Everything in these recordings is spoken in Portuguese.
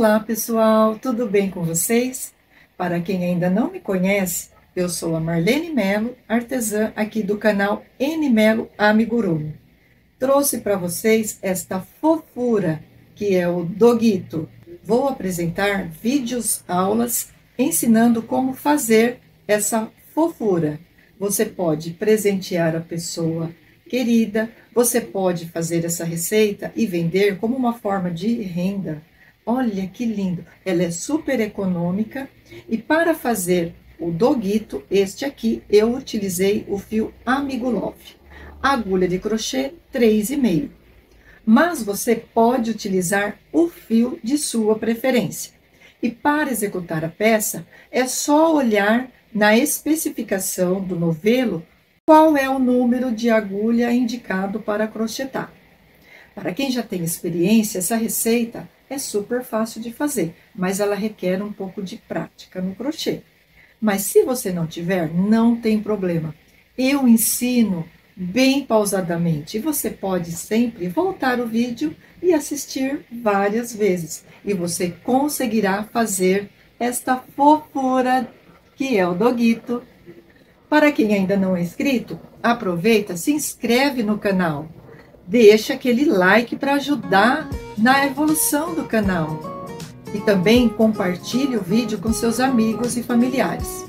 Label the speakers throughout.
Speaker 1: Olá, pessoal, tudo bem com vocês? Para quem ainda não me conhece, eu sou a Marlene Melo, artesã aqui do canal N Melo Amigurumi. Trouxe para vocês esta fofura, que é o doguito. Vou apresentar vídeos, aulas, ensinando como fazer essa fofura. Você pode presentear a pessoa querida, você pode fazer essa receita e vender como uma forma de renda. Olha que lindo! Ela é super econômica e para fazer o doguito, este aqui, eu utilizei o fio Amigo Love. Agulha de crochê 3,5. Mas você pode utilizar o fio de sua preferência. E para executar a peça, é só olhar na especificação do novelo qual é o número de agulha indicado para crochetar. Para quem já tem experiência, essa receita é super fácil de fazer, mas ela requer um pouco de prática no crochê. Mas se você não tiver, não tem problema. Eu ensino bem pausadamente e você pode sempre voltar o vídeo e assistir várias vezes. E você conseguirá fazer esta fofura que é o doguito. Para quem ainda não é inscrito, aproveita, se inscreve no canal. Deixa aquele like para ajudar na evolução do canal. E também compartilhe o vídeo com seus amigos e familiares.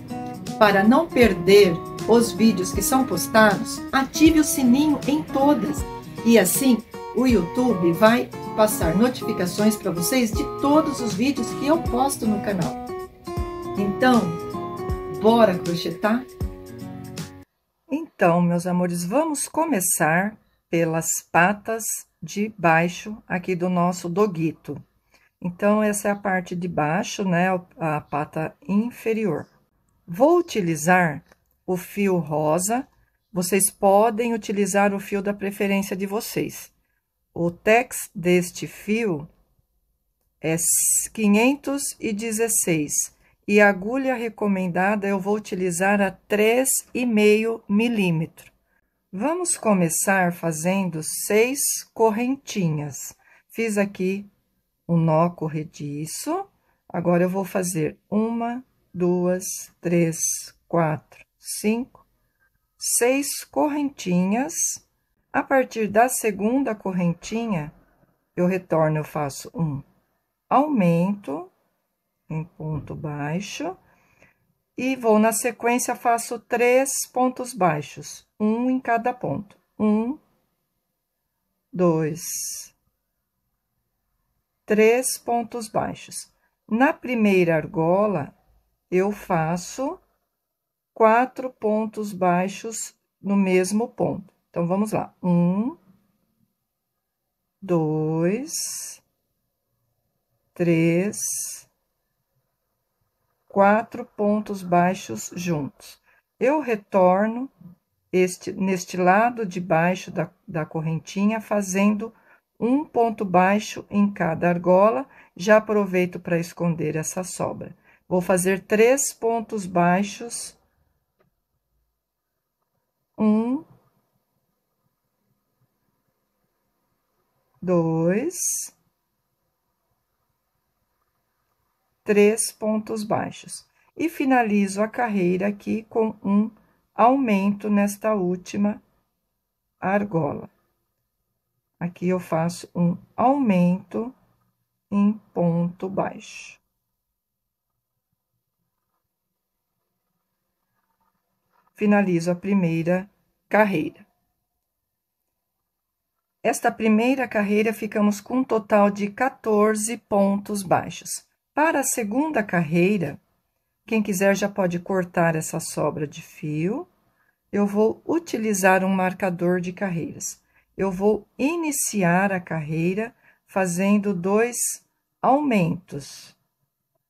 Speaker 1: Para não perder os vídeos que são postados, ative o sininho em todas. E assim, o YouTube vai passar notificações para vocês de todos os vídeos que eu posto no canal. Então, bora crochetar? Então, meus amores, vamos começar pelas patas de baixo aqui do nosso doguito. Então, essa é a parte de baixo, né? A pata inferior. Vou utilizar o fio rosa, vocês podem utilizar o fio da preferência de vocês. O tex deste fio é 516 e a agulha recomendada eu vou utilizar a 3,5 milímetro. Vamos começar fazendo 6 correntinhas. Fiz aqui um nó corrediço, agora eu vou fazer 1, 2, 3, 4, 5, 6 correntinhas. A partir da segunda correntinha, eu retorno, eu faço um aumento em ponto baixo e vou na sequência, faço 3 pontos baixos, um em cada ponto. 1, 2, 3 pontos baixos. Na primeira argola, eu faço 4 pontos baixos no mesmo ponto. Então, vamos lá. 1, 2, 3, 4 pontos baixos juntos. Eu retorno neste lado de baixo da correntinha, fazendo um ponto baixo em cada argola. Já aproveito para esconder essa sobra. Vou fazer 3 pontos baixos. 1, 2, 3 pontos baixos. E finalizo a carreira aqui com um aumento nesta última argola. Aqui eu faço um aumento em ponto baixo. Finalizo a primeira carreira. Esta primeira carreira, ficamos com um total de 14 pontos baixos. Para a segunda carreira, quem quiser já pode cortar essa sobra de fio. Eu vou utilizar um marcador de carreiras. Eu vou iniciar a carreira fazendo 2 aumentos.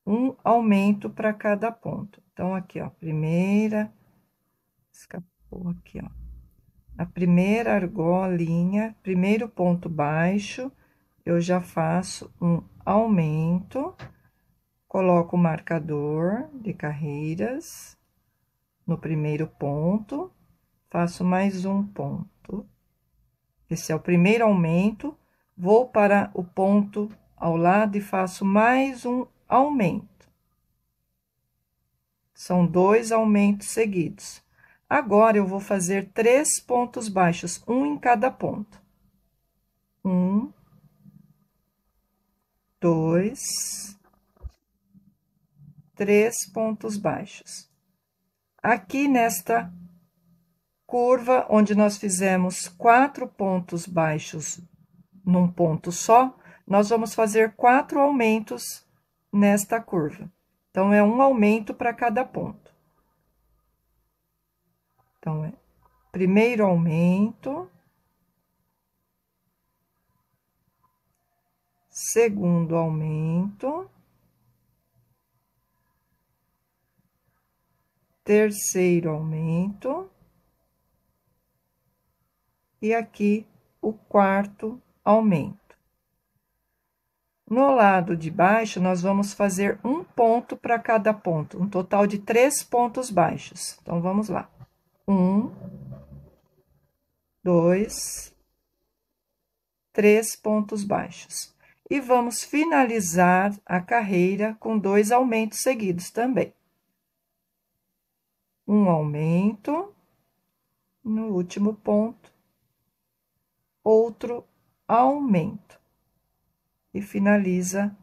Speaker 1: Um aumento para cada ponto. Então, aqui, ó, primeira, escapou aqui, ó. A primeira argolinha, primeiro ponto baixo, eu já faço um aumento, coloco o marcador de carreiras no primeiro ponto, faço mais um ponto. Esse é o primeiro aumento, vou para o ponto ao lado e faço mais um aumento. São 2 aumentos seguidos. Agora, eu vou fazer 3 pontos baixos, um em cada ponto. 1, 2, 3 pontos baixos. Aqui nesta curva, onde nós fizemos 4 pontos baixos num ponto só, nós vamos fazer 4 aumentos nesta curva. Então, é um aumento para cada ponto. Então, é primeiro aumento, segundo aumento, terceiro aumento, e aqui o quarto aumento. No lado de baixo, nós vamos fazer um ponto para cada ponto, um total de 3 pontos baixos. Então, vamos lá. 1, 2, 3 pontos baixos. E vamos finalizar a carreira com 2 aumentos seguidos também. Um aumento, no último ponto, outro aumento. E finaliza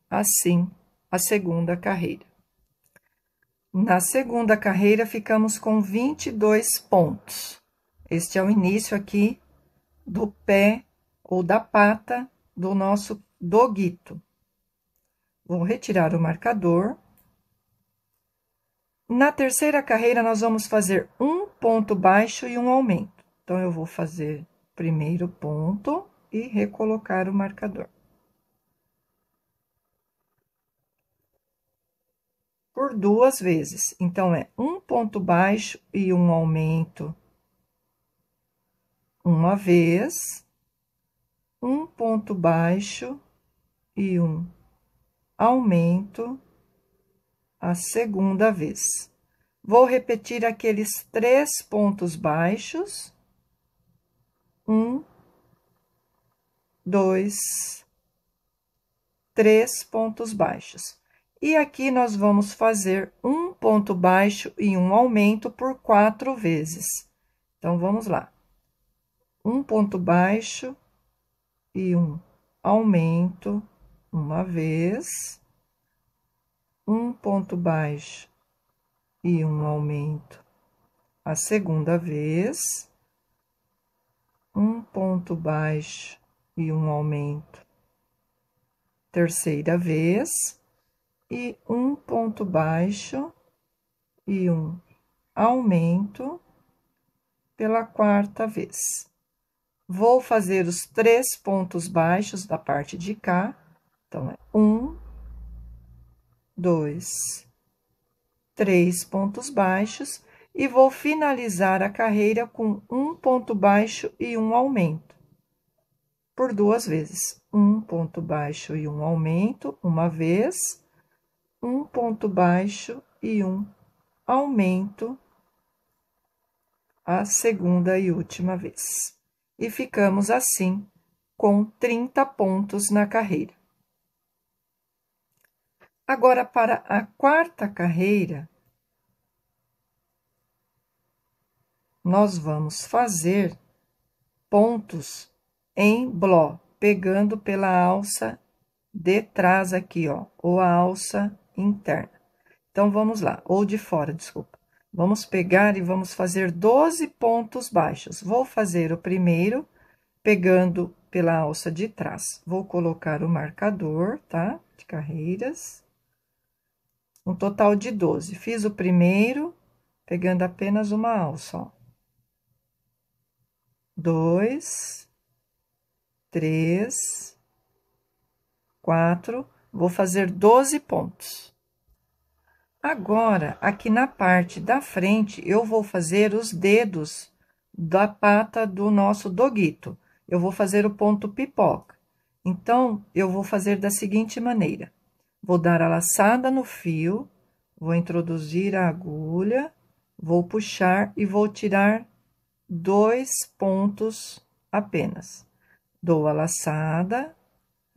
Speaker 1: assim a segunda carreira. Na segunda carreira, ficamos com 22 pontos. Este é o início aqui do pé ou da pata do nosso doguito. Vou retirar o marcador. Na terceira carreira, nós vamos fazer um ponto baixo e um aumento. Então, eu vou fazer o primeiro ponto e recolocar o marcador. Por 2 vezes. Então, é um ponto baixo e um aumento uma vez, um ponto baixo e um aumento a segunda vez. Vou repetir aqueles 3 pontos baixos. 1, 2, 3 pontos baixos. E aqui nós vamos fazer um ponto baixo e um aumento por 4 vezes. Então, vamos lá. Um ponto baixo e um aumento uma vez. Um ponto baixo e um aumento a segunda vez. Um ponto baixo e um aumento terceira vez. E um ponto baixo e um aumento pela quarta vez. Vou fazer os 3 pontos baixos da parte de cá. Então, é 1, 2, 3 pontos baixos. E vou finalizar a carreira com um ponto baixo e um aumento. Por 2 vezes. Um ponto baixo e um aumento, uma vez. Um ponto baixo e um aumento a segunda e última vez. E ficamos assim com 30 pontos na carreira. Agora, para a quarta carreira, nós vamos fazer pontos em bló, pegando pela alça de trás aqui, ó, ou a alça interna. Então, vamos lá, ou de fora, desculpa. Vamos pegar e vamos fazer 12 pontos baixos. Vou fazer o primeiro, pegando pela alça de trás. Vou colocar o marcador, tá? De carreiras. Um total de 12. Fiz o primeiro, pegando apenas uma alça, ó. 2, 3, 4. Vou fazer 12 pontos. Agora, aqui na parte da frente, eu vou fazer os dedos da pata do nosso doguito. Eu vou fazer o ponto pipoca. Então, eu vou fazer da seguinte maneira. Vou dar a laçada no fio, vou introduzir a agulha, vou puxar e vou tirar 2 pontos apenas. Dou a laçada,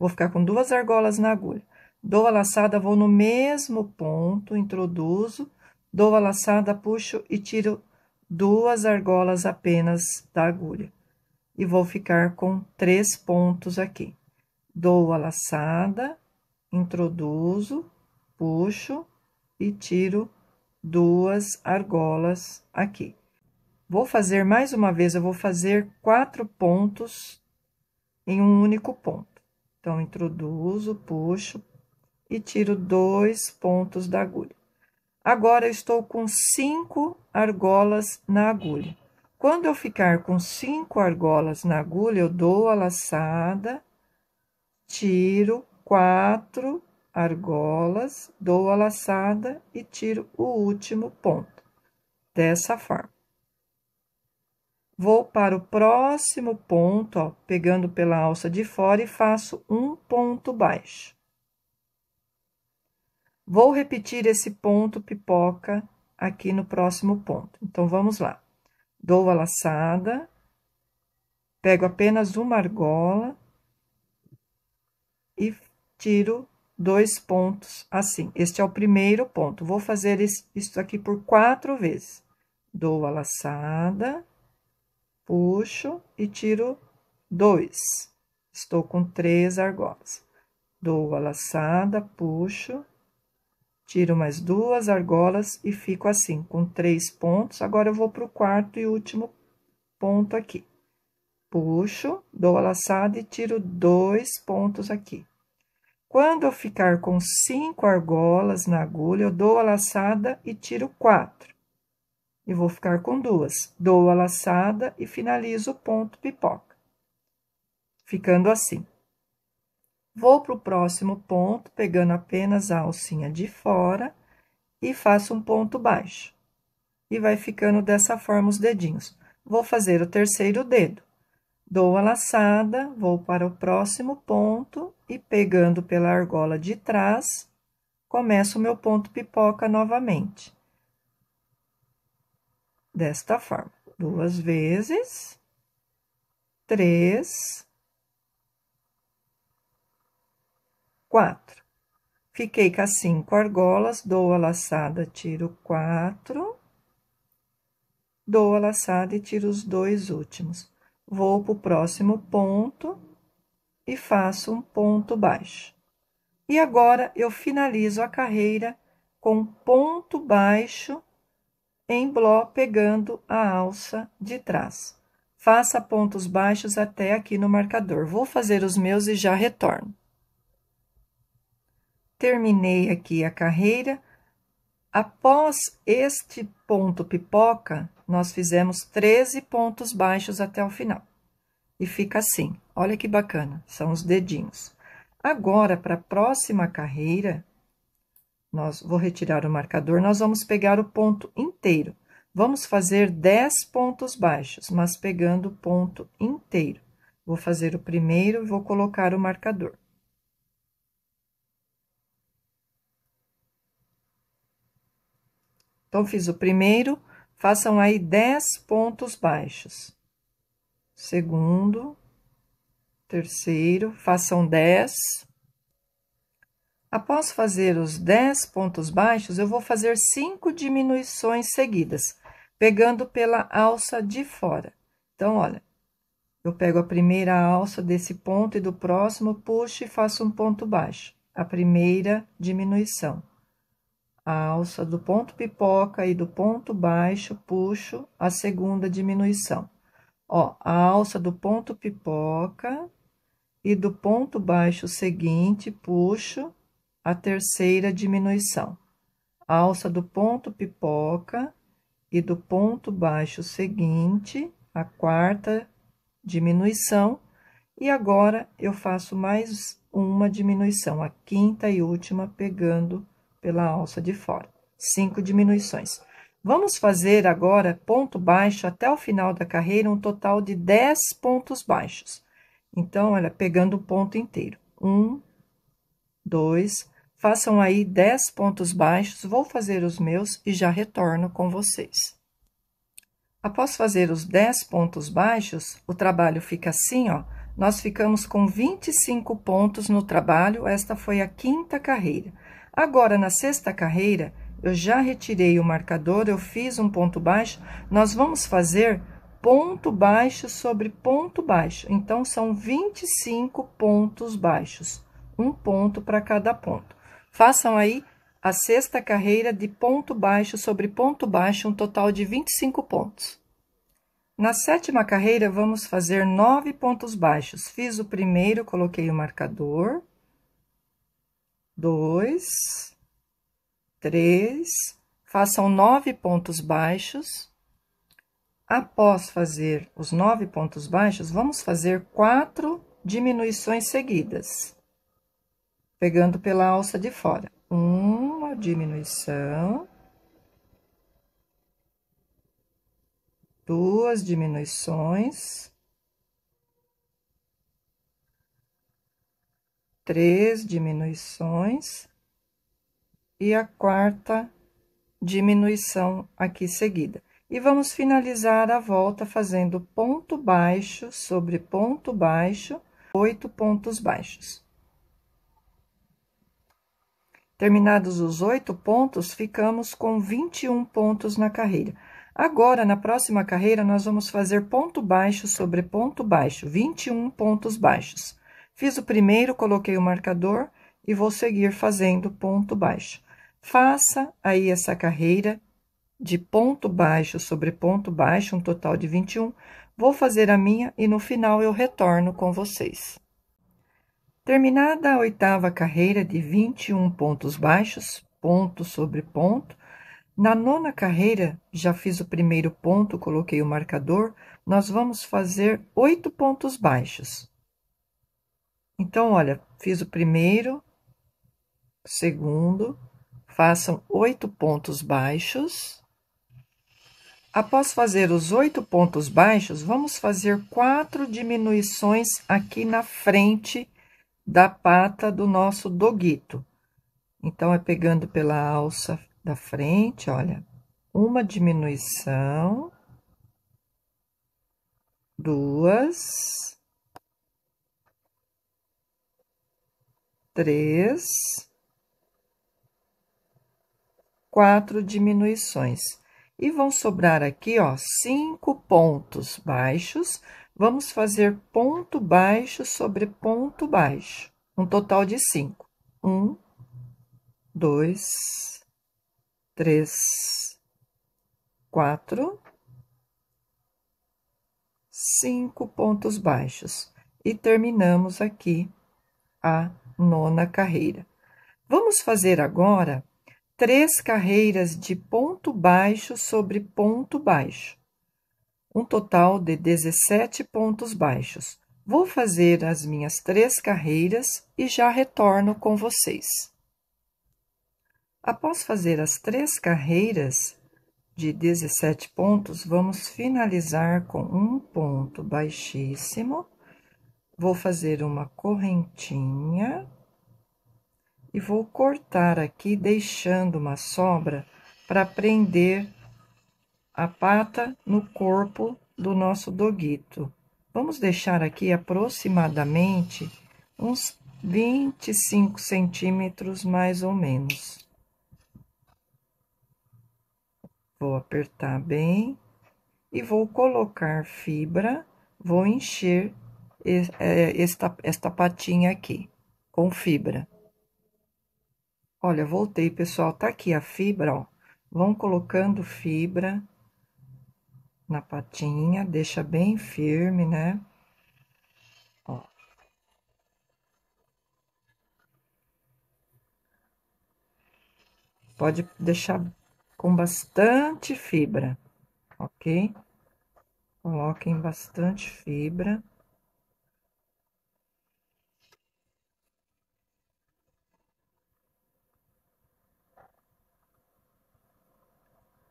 Speaker 1: Vou ficar com 2 argolas na agulha. Dou a laçada, vou no mesmo ponto, introduzo, dou a laçada, puxo e tiro 2 argolas apenas da agulha. E vou ficar com 3 pontos aqui. Dou a laçada, introduzo, puxo e tiro 2 argolas aqui. Vou fazer mais uma vez, eu vou fazer 4 pontos em um único ponto. Então, introduzo, puxo e tiro 2 pontos da agulha. Agora, eu estou com 5 argolas na agulha. Quando eu ficar com 5 argolas na agulha, eu dou a laçada, tiro 4 argolas, dou a laçada e tiro o último ponto. Dessa forma. Vou para o próximo ponto, ó, pegando pela alça de fora e faço um ponto baixo. Vou repetir esse ponto pipoca aqui no próximo ponto. Então, vamos lá. Dou a laçada, pego apenas uma argola e tiro 2 pontos assim. Este é o primeiro ponto. Vou fazer isso aqui por 4 vezes. Dou a laçada, puxo e tiro 2. Estou com 3 argolas. Dou a laçada, puxo, tiro mais 2 argolas e fico assim, com 3 pontos. Agora, eu vou para o quarto e último ponto aqui. Puxo, dou a laçada e tiro 2 pontos aqui. Quando eu ficar com 5 argolas na agulha, eu dou a laçada e tiro 4. E vou ficar com 2. Dou a laçada e finalizo o ponto pipoca. Ficando assim. Vou para o próximo ponto, pegando apenas a alcinha de fora e faço um ponto baixo. E vai ficando dessa forma os dedinhos. Vou fazer o terceiro dedo. Dou a laçada, vou para o próximo ponto e pegando pela argola de trás, começo o meu ponto pipoca novamente. Desta forma, 2 vezes, 3, 4. Fiquei com as 5 argolas, dou a laçada, tiro 4, dou a laçada e tiro os 2 últimos. Vou para o próximo ponto e faço um ponto baixo. E agora, eu finalizo a carreira com ponto baixo em bló, pegando a alça de trás. Faça pontos baixos até aqui no marcador. Vou fazer os meus e já retorno. Terminei aqui a carreira. Após este ponto pipoca, nós fizemos 13 pontos baixos até o final. E fica assim, olha que bacana, são os dedinhos. Agora, para a próxima carreira, vou retirar o marcador, nós vamos pegar o ponto inteiro. Vamos fazer 10 pontos baixos, mas pegando o ponto inteiro. Vou fazer o primeiro e vou colocar o marcador. Então, fiz o primeiro, façam aí 10 pontos baixos. Segundo, terceiro, façam 10. Após fazer os 10 pontos baixos, eu vou fazer 5 diminuições seguidas, pegando pela alça de fora. Então, olha, eu pego a primeira alça desse ponto e do próximo, puxo e faço um ponto baixo. A primeira diminuição. A alça do ponto pipoca e do ponto baixo, puxo a segunda diminuição. Ó, a alça do ponto pipoca e do ponto baixo seguinte, puxo a terceira diminuição. A alça do ponto pipoca e do ponto baixo seguinte, a quarta diminuição. E agora, eu faço mais uma diminuição, a quinta e última, pegando pela alça de fora. 5 diminuições. Vamos fazer agora ponto baixo até o final da carreira, um total de 10 pontos baixos. Então, olha, pegando o ponto inteiro. 1, 2, façam aí 10 pontos baixos, vou fazer os meus e já retorno com vocês. Após fazer os 10 pontos baixos, o trabalho fica assim, ó. nós ficamos com 25 pontos no trabalho, esta foi a 5ª carreira. Agora, na 6ª carreira, eu já retirei o marcador, eu fiz um ponto baixo, nós vamos fazer ponto baixo sobre ponto baixo. Então, são 25 pontos baixos, um ponto para cada ponto. Façam aí a 6ª carreira de ponto baixo sobre ponto baixo, um total de 25 pontos. Na 7ª carreira, vamos fazer 9 pontos baixos. Fiz o primeiro, coloquei o marcador. 2, 3, façam 9 pontos baixos. Após fazer os 9 pontos baixos, vamos fazer 4 diminuições seguidas, pegando pela alça de fora. Uma diminuição, 2 diminuições, 3 diminuições e a 4ª diminuição aqui seguida. E vamos finalizar a volta fazendo ponto baixo sobre ponto baixo, 8 pontos baixos. Terminados os 8 pontos, ficamos com 21 pontos na carreira. Agora, na próxima carreira, nós vamos fazer ponto baixo sobre ponto baixo, 21 pontos baixos. Fiz o primeiro, coloquei o marcador e vou seguir fazendo ponto baixo. Faça aí essa carreira de ponto baixo sobre ponto baixo, um total de 21. Vou fazer a minha e no final eu retorno com vocês. Terminada a 8ª carreira de 21 pontos baixos, ponto sobre ponto, na 9ª carreira, já fiz o primeiro ponto, coloquei o marcador, nós vamos fazer 8 pontos baixos. Então, olha, fiz o primeiro, segundo, façam 8 pontos baixos. Após fazer os 8 pontos baixos, vamos fazer 4 diminuições aqui na frente da pata do nosso doguito. Então, é pegando pela alça da frente, olha, uma diminuição, 2, 3, 4 diminuições. E vão sobrar aqui, ó, 5 pontos baixos. Vamos fazer ponto baixo sobre ponto baixo, um total de 5. 1, 2, 3, 4, 5 pontos baixos. E terminamos aqui a 9ª carreira. Vamos fazer agora 3 carreiras de ponto baixo sobre ponto baixo, um total de 17 pontos baixos. Vou fazer as minhas 3 carreiras e já retorno com vocês. Após fazer as 3 carreiras de 17 pontos, vamos finalizar com um ponto baixíssimo. Vou fazer uma correntinha e vou cortar aqui, deixando uma sobra para prender a pata no corpo do nosso doguito. Vamos deixar aqui aproximadamente uns 25 centímetros, mais ou menos. Vou apertar bem e vou colocar fibra, vou encher esta patinha aqui com fibra. Olha, voltei, pessoal, tá aqui a fibra, ó. Vão colocando fibra na patinha, deixa bem firme, né? Ó. Pode deixar com bastante fibra, ok? Coloquem bastante fibra.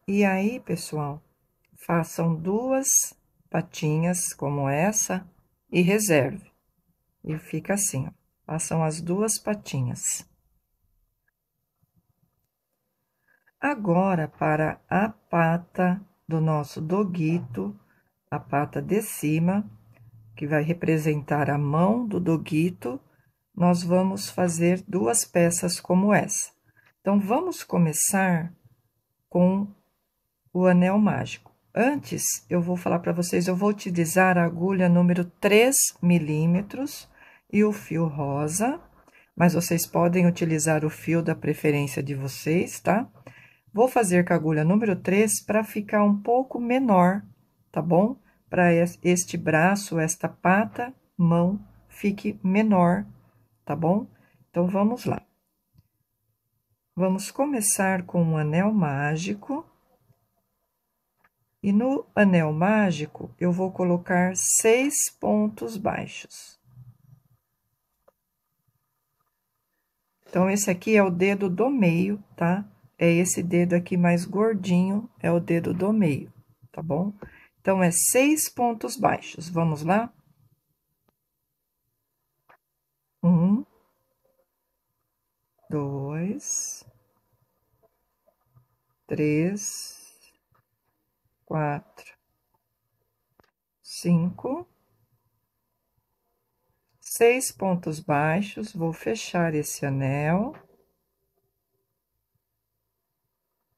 Speaker 1: E aí, pessoal, façam 2 patinhas como essa e reserve. E fica assim, ó. Façam as 2 patinhas. Agora, para a pata do nosso doguito, a pata de cima, que vai representar a mão do doguito, nós vamos fazer 2 peças como essa. Então, vamos começar com o anel mágico. Antes, eu vou falar para vocês, eu vou utilizar a agulha número 3 milímetros e o fio rosa, mas vocês podem utilizar o fio da preferência de vocês, tá? Vou fazer com a agulha número 3 para ficar um pouco menor, tá bom? Para este braço, esta pata, mão, fique menor, tá bom? Então, vamos lá. Vamos começar com um anel mágico. E no anel mágico, eu vou colocar 6 pontos baixos. Então, esse aqui é o dedo do meio, tá? É esse dedo aqui mais gordinho, é o dedo do meio, tá bom? Então, é 6 pontos baixos. Vamos lá? 1, 2, 3, 4, 5, 6 pontos baixos. Vou fechar esse anel.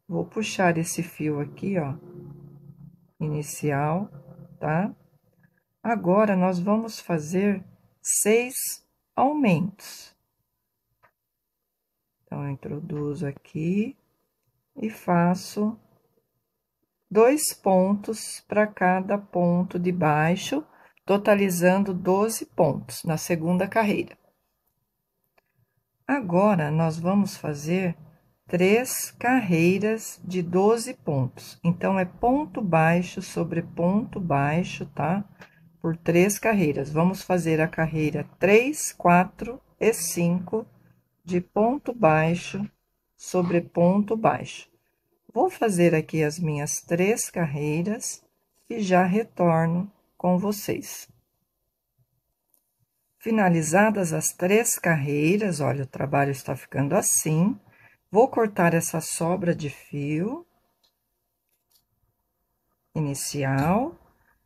Speaker 1: Vou puxar esse fio aqui, ó, inicial, tá? Agora, nós vamos fazer 6 aumentos. Então, eu introduzo aqui e faço 2 pontos para cada ponto de baixo, totalizando 12 pontos na segunda carreira. Agora, nós vamos fazer 3 carreiras de 12 pontos. Então, é ponto baixo sobre ponto baixo, tá? Por 3 carreiras. Vamos fazer a carreira 3, 4 e 5 de ponto baixo sobre ponto baixo. Vou fazer aqui as minhas 3 carreiras e já retorno com vocês. Finalizadas as 3 carreiras, olha, o trabalho está ficando assim. Vou cortar essa sobra de fio inicial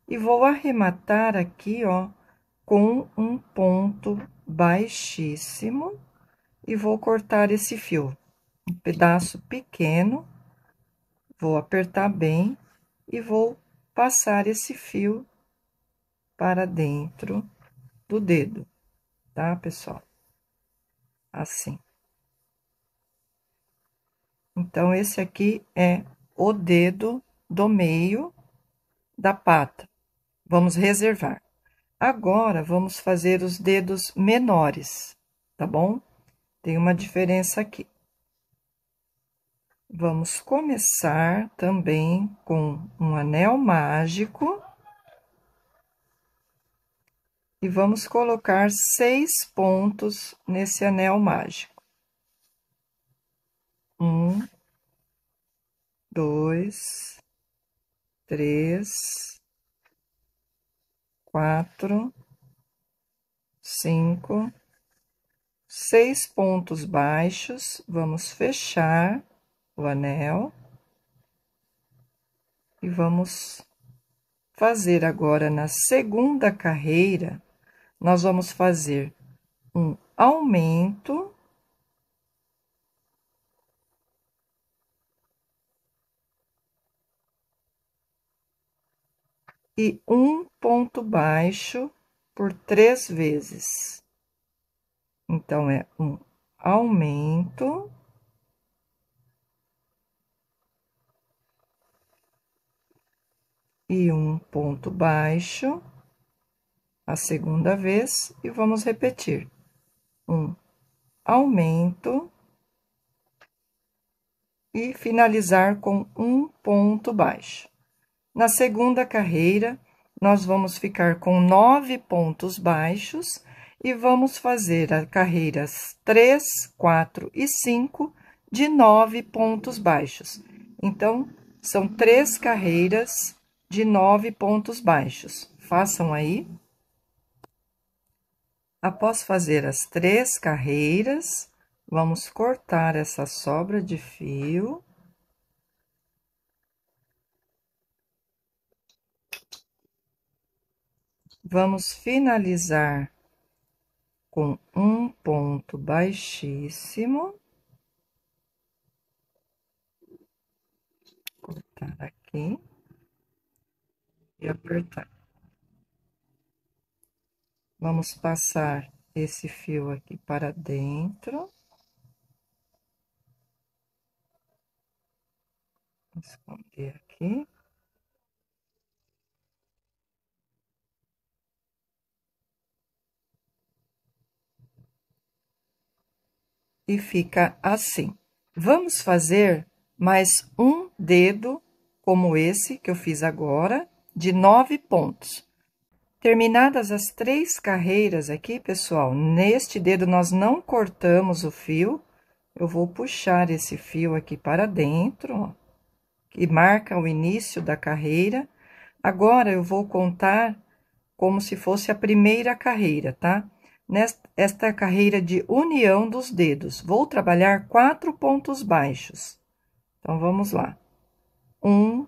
Speaker 1: e vou arrematar aqui, ó, com um ponto baixíssimo e vou cortar esse fio, um pedaço pequeno, vou apertar bem e vou passar esse fio para dentro do dedo, tá, pessoal? Assim. Então, esse aqui é o dedo do meio da pata. Vamos reservar. Agora, vamos fazer os dedos menores, tá bom? Tem uma diferença aqui. Vamos começar também com um anel mágico. E vamos colocar 6 pontos nesse anel mágico. 1, 2, 3, 4, 5, 6 pontos baixos. Vamos fechar o anel. E vamos fazer agora na segunda carreira, nós vamos fazer um aumento. E um ponto baixo por 3 vezes. Então, é um aumento. E um ponto baixo, a segunda vez, e vamos repetir. Um aumento. E finalizar com um ponto baixo. Na segunda carreira, nós vamos ficar com 9 pontos baixos e vamos fazer as carreiras 3, 4 e 5 de 9 pontos baixos. Então, são 3 carreiras de 9 pontos baixos. Façam aí. Após fazer as 3 carreiras, vamos cortar essa sobra de fio. Vamos finalizar com um ponto baixíssimo. Cortar aqui e apertar. Vamos passar esse fio aqui para dentro. Esconder aqui. E fica assim. Vamos fazer mais um dedo, como esse que eu fiz agora, de 9 pontos. Terminadas as 3 carreiras aqui, pessoal, neste dedo nós não cortamos o fio. Eu vou puxar esse fio aqui para dentro, ó, que marca o início da carreira. Agora, eu vou contar como se fosse a primeira carreira, tá? Esta carreira de união dos dedos. Vou trabalhar 4 pontos baixos. Então, vamos lá. 1,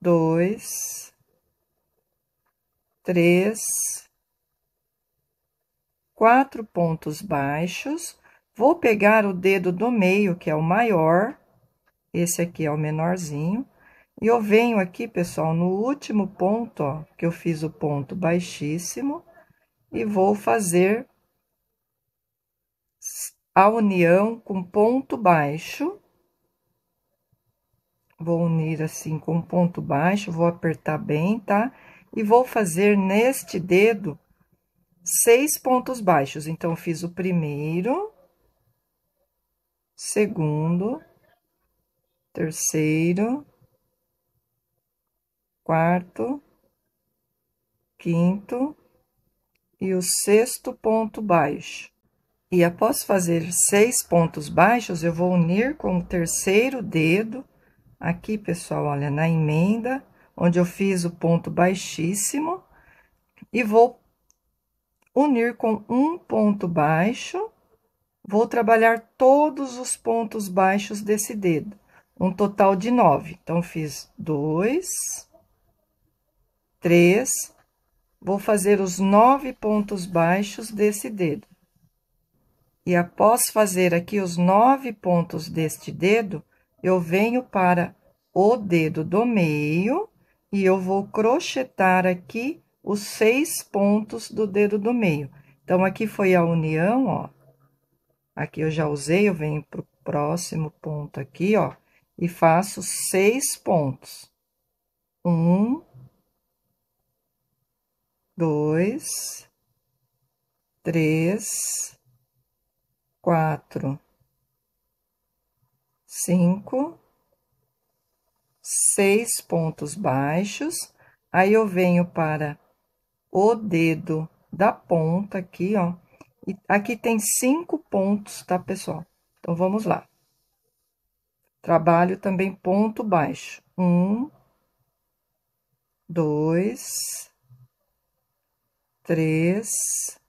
Speaker 1: 2, 3, 4 pontos baixos. Vou pegar o dedo do meio, que é o maior, esse aqui é o menorzinho, e eu venho aqui, pessoal, no último ponto, ó, que eu fiz o ponto baixíssimo, e vou fazer a união com ponto baixo. Vou unir assim com ponto baixo, vou apertar bem, tá? E vou fazer neste dedo 6 pontos baixos. Então, fiz o primeiro, segundo, terceiro, quarto, quinto e o 6º ponto baixo. E após fazer 6 pontos baixos, eu vou unir com o terceiro dedo, aqui, pessoal, olha, na emenda, onde eu fiz o ponto baixíssimo, e vou unir com um ponto baixo, vou trabalhar todos os pontos baixos desse dedo, um total de 9. Então, fiz 2, 3, vou fazer os 9 pontos baixos desse dedo. E após fazer aqui os 9 pontos deste dedo, eu venho para o dedo do meio e eu vou crochetar aqui os 6 pontos do dedo do meio. Então, aqui foi a união, ó. Aqui eu já usei, eu venho pro próximo ponto aqui, ó, e faço 6 pontos. 1, 2, 3, 4, 5, 6 pontos baixos. Aí, eu venho para o dedo da ponta aqui, ó. E aqui tem 5 pontos, tá, pessoal? Então, vamos lá. Trabalho também ponto baixo. 1, 2, 3,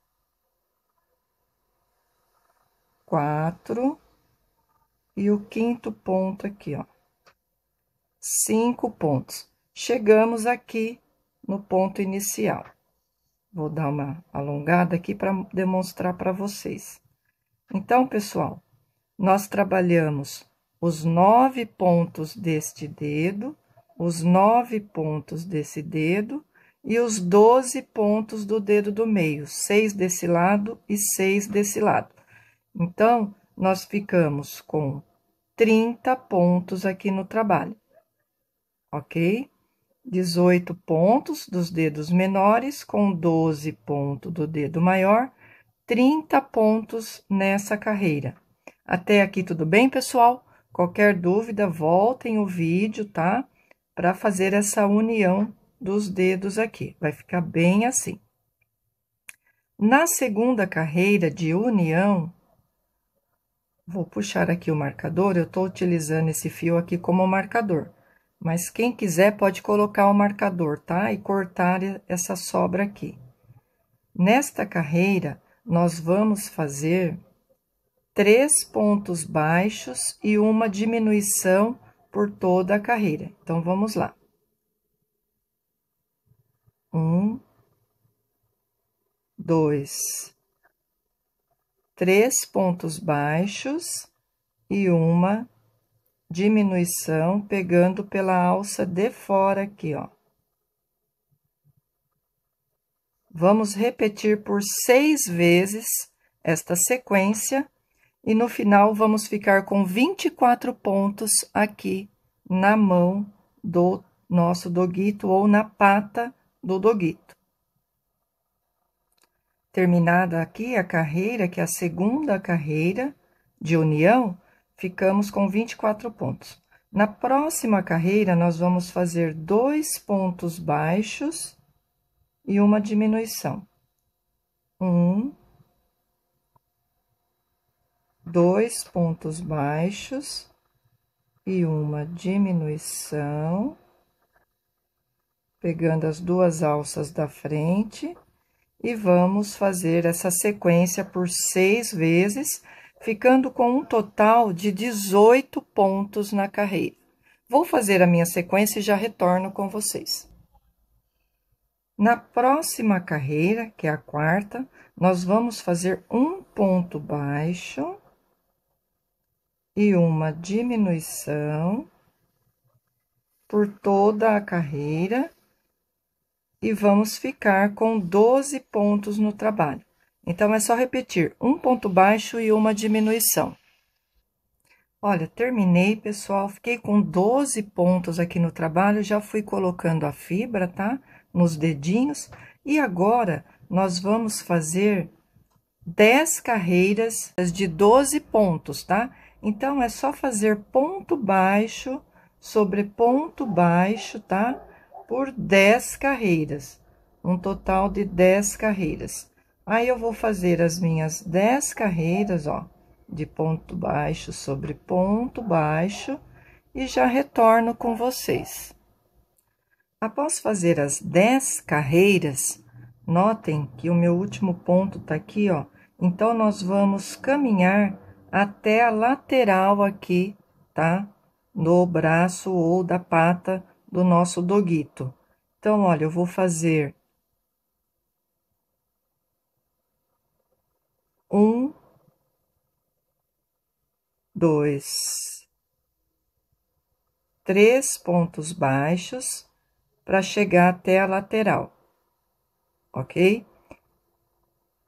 Speaker 1: 4 e o 5º ponto aqui, ó. 5 pontos. Chegamos aqui no ponto inicial. Vou dar uma alongada aqui para demonstrar para vocês. Então, pessoal, nós trabalhamos os 9 pontos deste dedo, os 9 pontos desse dedo e os 12 pontos do dedo do meio, 6 desse lado e 6 desse lado. Então, nós ficamos com 30 pontos aqui no trabalho, ok? 18 pontos dos dedos menores com 12 pontos do dedo maior, 30 pontos nessa carreira. Até aqui tudo bem, pessoal? Qualquer dúvida, voltem o vídeo, tá? Para fazer essa união dos dedos aqui. Vai ficar bem assim. Na segunda carreira de união, vou puxar aqui o marcador, eu tô utilizando esse fio aqui como marcador. Mas quem quiser pode colocar o marcador, tá? E cortar essa sobra aqui. Nesta carreira, nós vamos fazer 3 pontos baixos e uma diminuição por toda a carreira. Então, vamos lá. Um, dois, 3 pontos baixos e uma diminuição, pegando pela alça de fora aqui, ó. Vamos repetir por 6 vezes esta sequência e no final vamos ficar com 24 pontos aqui na mão do nosso doguito ou na pata do doguito. Terminada aqui a carreira, que é a segunda carreira de união, ficamos com 24 pontos. Na próxima carreira, nós vamos fazer 2 pontos baixos e uma diminuição. 2 pontos baixos e uma diminuição, pegando as 2 alças da frente, e vamos fazer essa sequência por 6 vezes, ficando com um total de 18 pontos na carreira. Vou fazer a minha sequência e já retorno com vocês. Na próxima carreira, que é a quarta, nós vamos fazer um ponto baixo e uma diminuição por toda a carreira e vamos ficar com 12 pontos no trabalho. Então, é só repetir um ponto baixo e uma diminuição. Olha, terminei, pessoal, fiquei com 12 pontos aqui no trabalho, já fui colocando a fibra, tá? Nos dedinhos, e agora nós vamos fazer 10 carreiras de 12 pontos, tá? Então, é só fazer ponto baixo sobre ponto baixo, tá? Por 10 carreiras, um total de 10 carreiras. Aí, eu vou fazer as minhas 10 carreiras, ó, de ponto baixo sobre ponto baixo, e já retorno com vocês. Após fazer as 10 carreiras, notem que o meu último ponto tá aqui, ó. Então, nós vamos caminhar até a lateral aqui, tá? No braço ou da pata do nosso doguito. Então, olha, eu vou fazer 1, 2, 3 pontos baixos para chegar até a lateral, ok?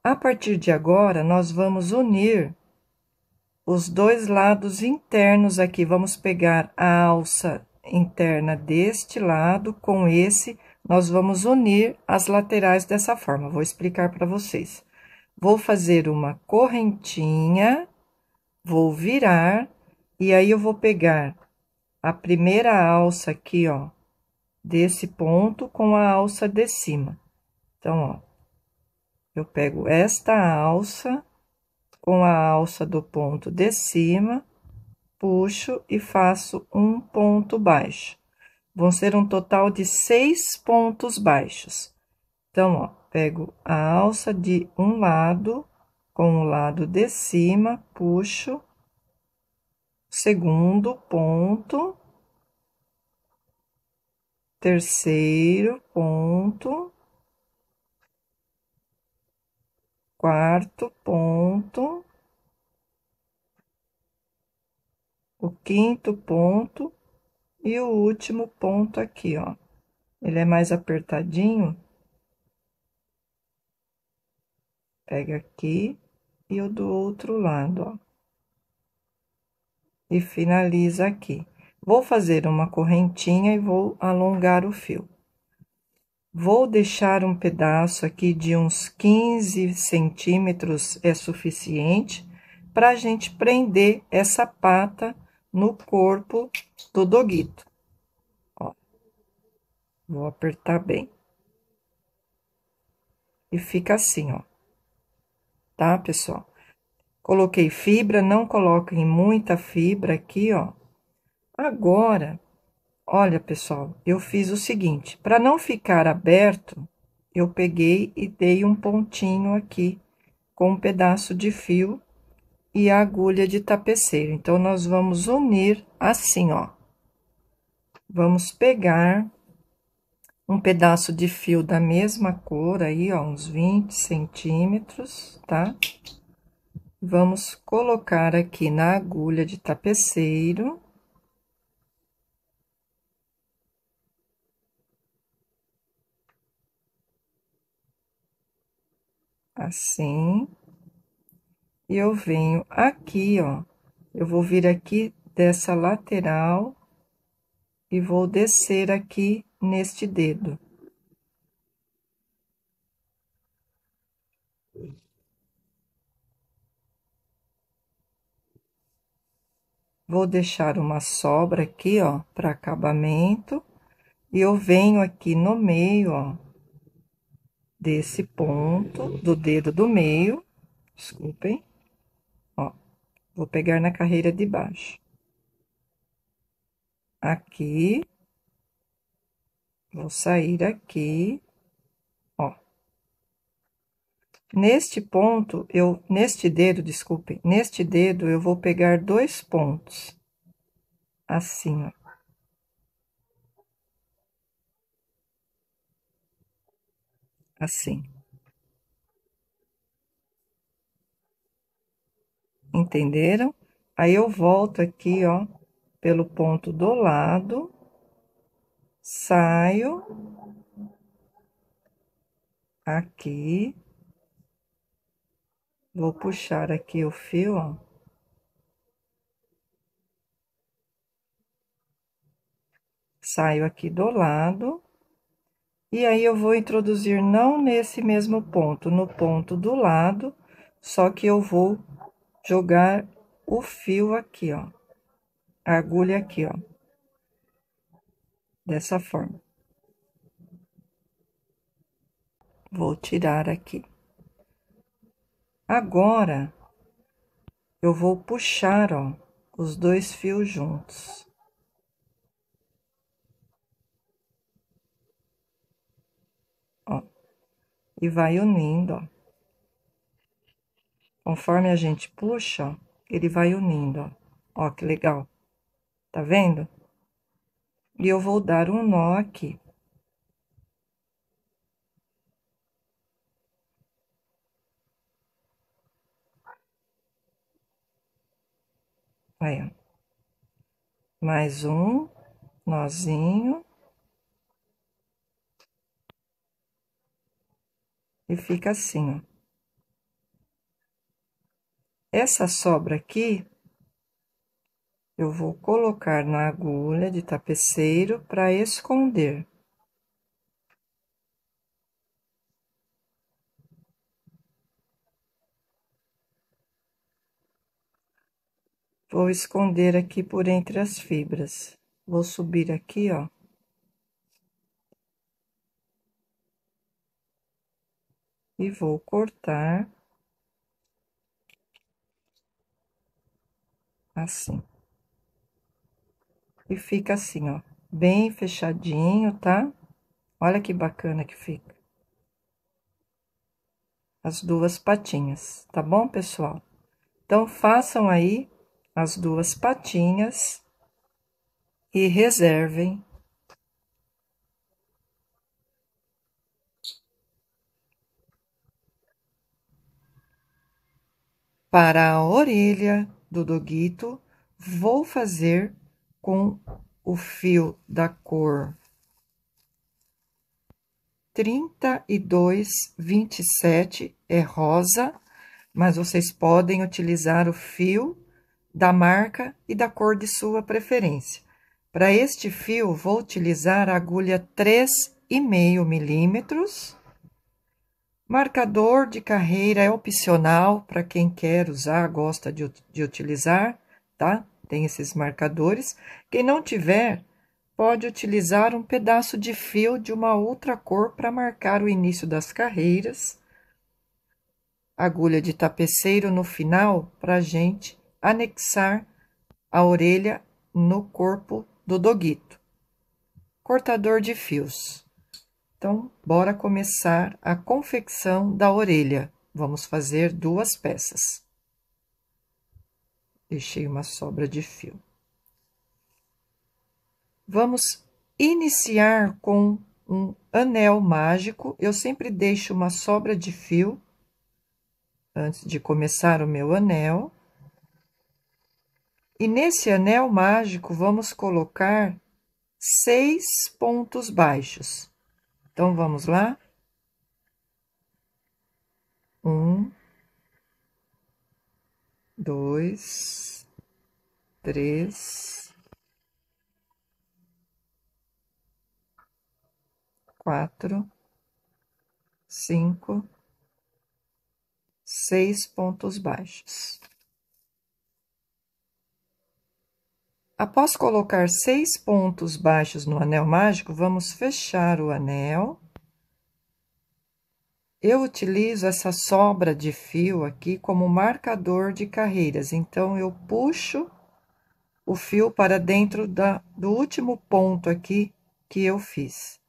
Speaker 1: A partir de agora, nós vamos unir os 2 lados internos aqui. Vamos pegar a alça interna deste lado com esse, nós vamos unir as laterais dessa forma. Vou explicar para vocês. Vou fazer uma correntinha, vou virar, e aí eu vou pegar a primeira alça aqui, ó, desse ponto com a alça de cima. Então, ó, eu pego esta alça com a alça do ponto de cima, puxo e faço um ponto baixo. Vão ser um total de 6 pontos baixos. Então, ó, pego a alça de um lado com o lado de cima, puxo, segundo ponto, terceiro ponto, quarto ponto, o quinto ponto e o último ponto aqui, ó. Ele é mais apertadinho. Pega aqui e o do outro lado, ó. E finaliza aqui. Vou fazer uma correntinha e vou alongar o fio. Vou deixar um pedaço aqui de uns 15 centímetros, é suficiente, para a gente prender essa pata no corpo do doguito. Ó, vou apertar bem. E fica assim, ó. Tá, pessoal? Coloquei fibra, não coloquem muita fibra aqui, ó. Agora, olha, pessoal, eu fiz o seguinte, para não ficar aberto, eu peguei e dei um pontinho aqui com um pedaço de fio e a agulha de tapeceiro. Então, nós vamos unir assim, ó. Vamos pegar um pedaço de fio da mesma cor aí, ó, uns 20 centímetros, tá? Vamos colocar aqui na agulha de tapeceiro. Assim. E eu venho aqui, ó, eu vou vir aqui dessa lateral e vou descer aqui neste dedo. Vou deixar uma sobra aqui, ó, para acabamento. E eu venho aqui no meio, ó, desse ponto do dedo do meio, desculpem, ó, vou pegar na carreira de baixo. Aqui, vou sair aqui, ó. Neste ponto, neste dedo, desculpem, neste dedo eu vou pegar 2 pontos, assim, ó. Assim. Entenderam? Aí eu volto aqui, ó, pelo ponto do lado, saio aqui, vou puxar aqui o fio, ó. Saio aqui do lado, e aí eu vou introduzir não nesse mesmo ponto, no ponto do lado, só que eu vou jogar o fio aqui, ó, a agulha aqui, ó, dessa forma. Vou tirar aqui. Agora, eu vou puxar, ó, os 2 fios juntos. Ó, e vai unindo, ó. Conforme a gente puxa, ó, ele vai unindo, ó. Ó, que legal. Tá vendo? E eu vou dar um nó aqui. Aí, ó. Mais um nozinho. E fica assim, ó. Essa sobra aqui, eu vou colocar na agulha de tapeceiro para esconder. Vou esconder aqui por entre as fibras. Vou subir aqui, ó. E vou cortar assim. E fica assim, ó, bem fechadinho, tá? Olha que bacana que fica. As 2 patinhas, tá bom, pessoal? Então, façam aí as 2 patinhas e reservem. Para a orelha do doguito, vou fazer com o fio da cor 3227, é rosa, mas vocês podem utilizar o fio da marca e da cor de sua preferência. Para este fio, vou utilizar a agulha 3,5 milímetros. Marcador de carreira é opcional para quem quer usar, gosta de utilizar, tá? Tem esses marcadores. Quem não tiver, pode utilizar um pedaço de fio de uma outra cor para marcar o início das carreiras. Agulha de tapeceiro no final, para a gente anexar a orelha no corpo do doguito. Cortador de fios. Então, bora começar a confecção da orelha. Vamos fazer 2 peças. Deixei uma sobra de fio. Vamos iniciar com um anel mágico. Eu sempre deixo uma sobra de fio antes de começar o meu anel. E nesse anel mágico, vamos colocar 6 pontos baixos. Então, vamos lá. 1, 2, 3, 4, 5, 6 pontos baixos. Após colocar 6 pontos baixos no anel mágico, vamos fechar o anel. Eu utilizo essa sobra de fio aqui como marcador de carreiras, então eu puxo o fio para dentro do último ponto aqui que eu fiz.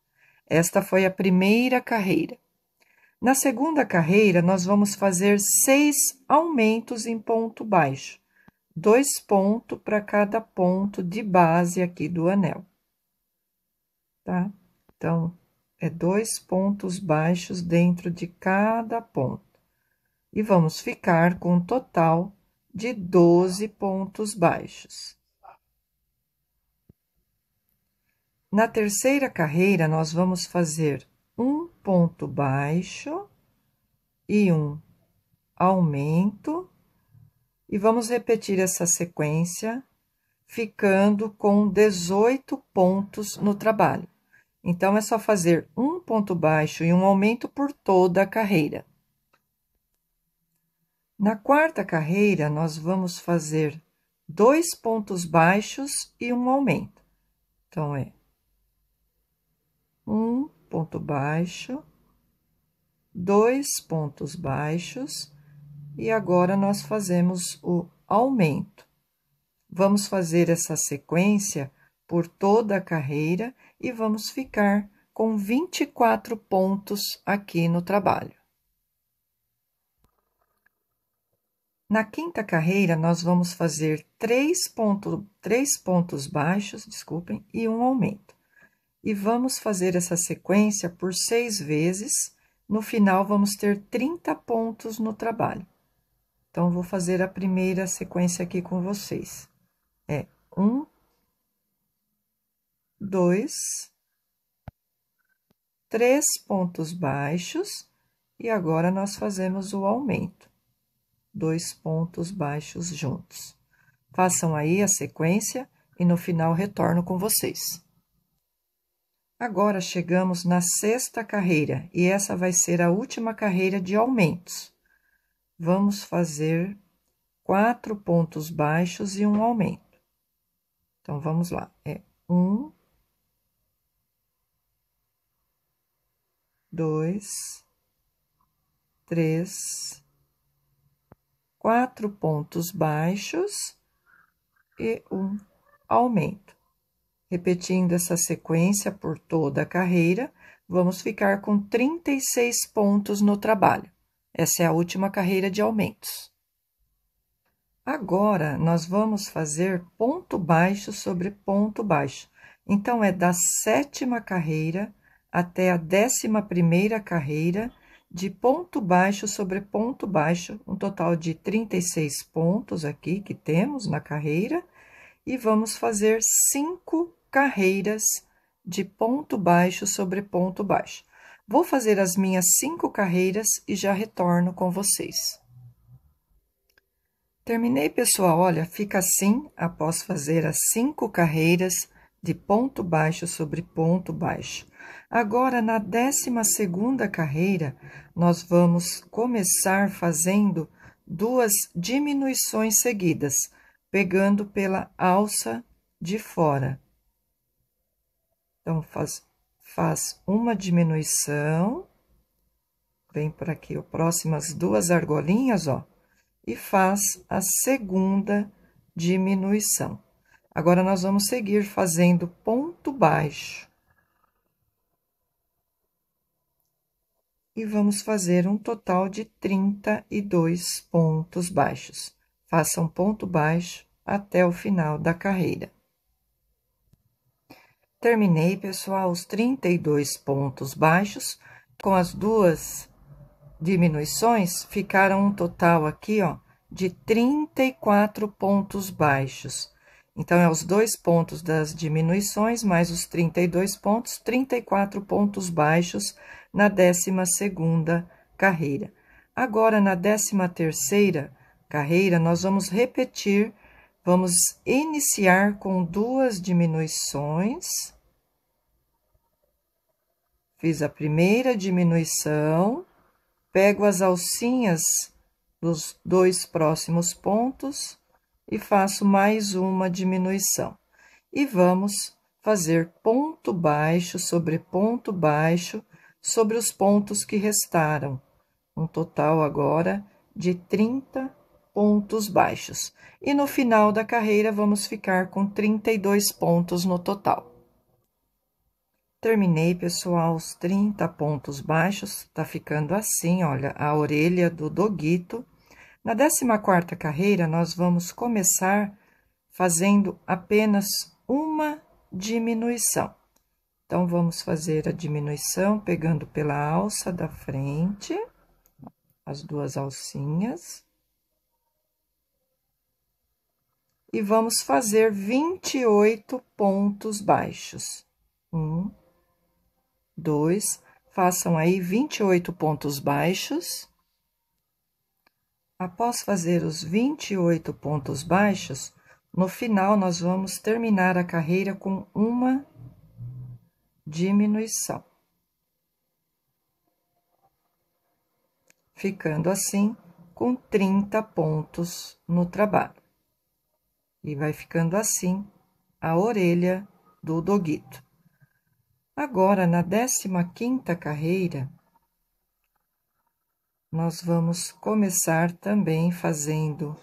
Speaker 1: Esta foi a primeira carreira. Na segunda carreira, nós vamos fazer 6 aumentos em ponto baixo. 2 pontos para cada ponto de base aqui do anel, tá? Então, é 2 pontos baixos dentro de cada ponto. E vamos ficar com um total de 12 pontos baixos. Na terceira carreira, nós vamos fazer um ponto baixo e um aumento. E vamos repetir essa sequência, ficando com 18 pontos no trabalho. Então, é só fazer um ponto baixo e um aumento por toda a carreira. Na quarta carreira, nós vamos fazer 2 pontos baixos e um aumento. Então, é um ponto baixo, 2 pontos baixos, e agora nós fazemos o aumento. Vamos fazer essa sequência por toda a carreira e vamos ficar com 24 pontos aqui no trabalho. Na quinta carreira, nós vamos fazer 3 pontos baixos, desculpem, e um aumento. E vamos fazer essa sequência por 6 vezes. No final, vamos ter 30 pontos no trabalho. Então, vou fazer a primeira sequência aqui com vocês. É 1, 2, 3 pontos baixos, e agora nós fazemos o aumento. 2 pontos baixos juntos. Façam aí a sequência e no final retorno com vocês. Agora chegamos na sexta carreira e essa vai ser a última carreira de aumentos. Vamos fazer 4 pontos baixos e um aumento. Então, vamos lá. É 1, 2, 3, 4 pontos baixos e um aumento. Repetindo essa sequência por toda a carreira, vamos ficar com 36 pontos no trabalho. Essa é a última carreira de aumentos. Agora, nós vamos fazer ponto baixo sobre ponto baixo. Então, é da sétima carreira até a 11ª carreira, de ponto baixo sobre ponto baixo, um total de 36 pontos aqui que temos na carreira, e vamos fazer 5 carreiras de ponto baixo sobre ponto baixo. Vou fazer as minhas 5 carreiras e já retorno com vocês. Terminei, pessoal, olha, fica assim após fazer as 5 carreiras de ponto baixo sobre ponto baixo. Agora, na 12ª carreira, nós vamos começar fazendo 2 diminuições seguidas, pegando pela alça de fora. Então, faz uma diminuição, vem por aqui, ó, próximas 2 argolinhas, ó, e faz a segunda diminuição. Agora, nós vamos seguir fazendo ponto baixo. E vamos fazer um total de 32 pontos baixos. Façam ponto baixo até o final da carreira. Terminei, pessoal, os 32 pontos baixos. Com as duas diminuições, ficaram um total aqui, ó, de 34 pontos baixos. Então, é os 2 pontos das diminuições, mais os 32 pontos, 34 pontos baixos na 12ª carreira. Agora, na 13ª carreira, nós vamos repetir, vamos iniciar com 2 diminuições. Fiz a primeira diminuição, pego as alcinhas dos 2 próximos pontos e faço mais uma diminuição. E vamos fazer ponto baixo sobre os pontos que restaram. Um total agora de 30 pontos baixos. E no final da carreira, vamos ficar com 32 pontos no total. Terminei, pessoal, os 30 pontos baixos, tá ficando assim, olha, a orelha do doguito. Na 14ª carreira, nós vamos começar fazendo apenas uma diminuição. Então, vamos fazer a diminuição pegando pela alça da frente, as 2 alcinhas. E vamos fazer 28 pontos baixos. 1, 2, façam aí 28 pontos baixos. Após fazer os 28 pontos baixos, no final, nós vamos terminar a carreira com uma diminuição. Ficando assim, com 30 pontos no trabalho. E vai ficando assim a orelha do doguito. Agora, na 15ª carreira, nós vamos começar também fazendo